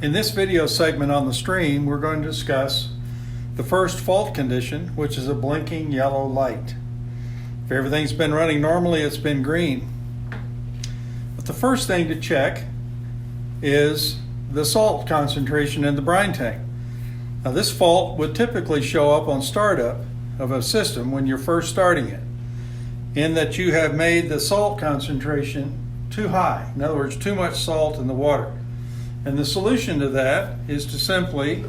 In this video segment on the stream, we're going to discuss the first fault condition, which is a blinking yellow light. If everything's been running normally, it's been green. But the first thing to check is the salt concentration in the brine tank. Now, this fault would typically show up on startup of a system when you're first starting it, in that you have made the salt concentration too high. In other words, too much salt in the water. And the solution to that is to simply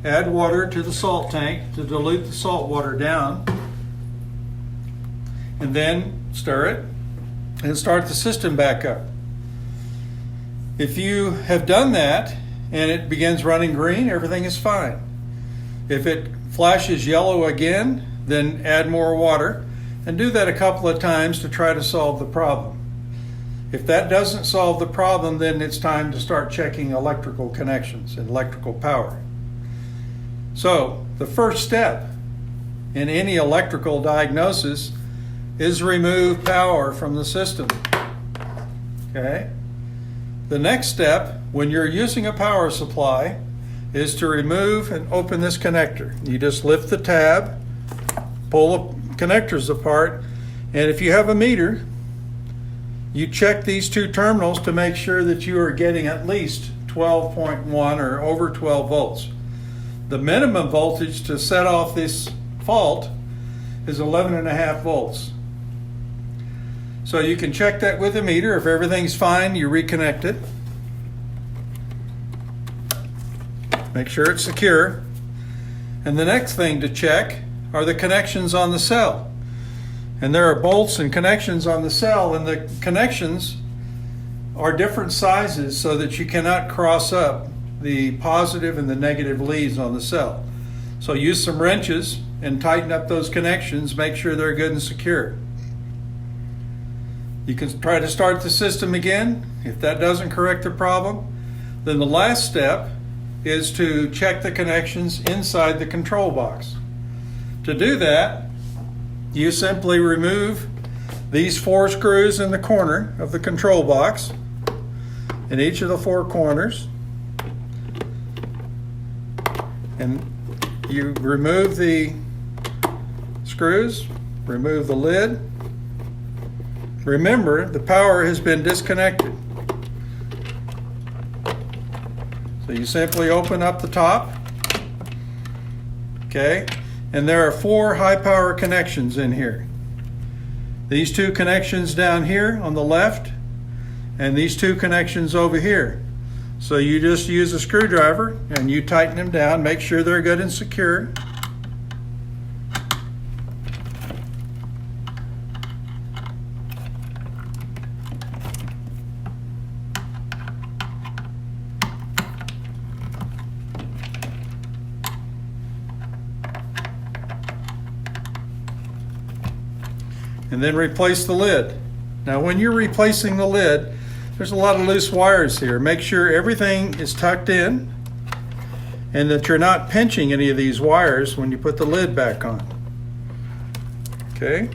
add water to the salt tank to dilute the salt water down, and then stir it and start the system back up. If you have done that and it begins running green, everything is fine. If it flashes yellow again, then add more water and do that a couple of times to try to solve the problem. If that doesn't solve the problem, then it's time to start checking electrical connections and electrical power. So the first step in any electrical diagnosis is remove power from the system. Okay? The next step, when you're using a power supply, is to remove and open this connector. You just lift the tab, pull the connectors apart, and if you have a meter, you check these two terminals to make sure that you are getting at least 12.1 or over 12 volts. The minimum voltage to set off this fault is 11.5 volts. So you can check that with a meter. If everything's fine, you reconnect it. Make sure it's secure. And the next thing to check are the connections on the cell. And there are bolts and connections on the cell, and the connections are different sizes so that you cannot cross up the positive and the negative leads on the cell. So use some wrenches and tighten up those connections, make sure they're good and secure. You can try to start the system again. If that doesn't correct the problem, then the last step is to check the connections inside the control box. To do that, you simply remove these 4 screws in the corner of the control box, in each of the 4 corners, and you remove the screws, remove the lid. Remember, the power has been disconnected. So you simply open up the top, okay? And there are 4 high power connections in here. These 2 connections down here on the left, and these 2 connections over here. So you just use a screwdriver and you tighten them down, make sure they're good and secure. And then replace the lid. Now when you're replacing the lid, there's a lot of loose wires here. Make sure everything is tucked in and that you're not pinching any of these wires when you put the lid back on. Okay?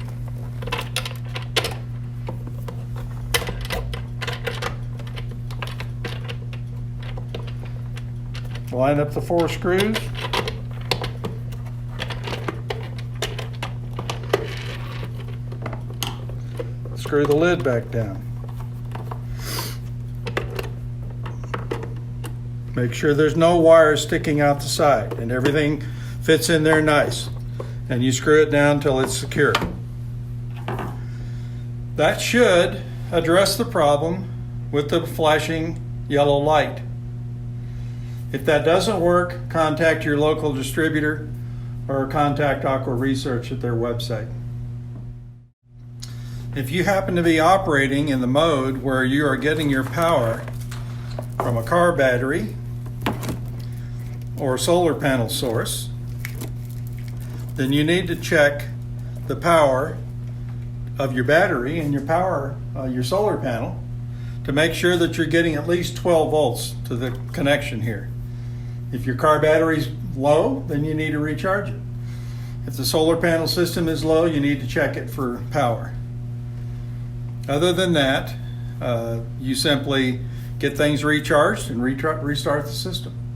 Line up the 4 screws. Screw the lid back down. Make sure there's no wires sticking out the side and everything fits in there nice. And you screw it down until it's secure. That should address the problem with the flashing yellow light. If that doesn't work, contact your local distributor or contact Aqua Research at their website. If you happen to be operating in the mode where you are getting your power from a car battery or a solar panel source, then you need to check the power of your battery and your solar panel to make sure that you're getting at least 12 volts to the connection here. If your car battery's low, then you need to recharge it. If the solar panel system is low, you need to check it for power. Other than that, you simply get things recharged, and restart the system.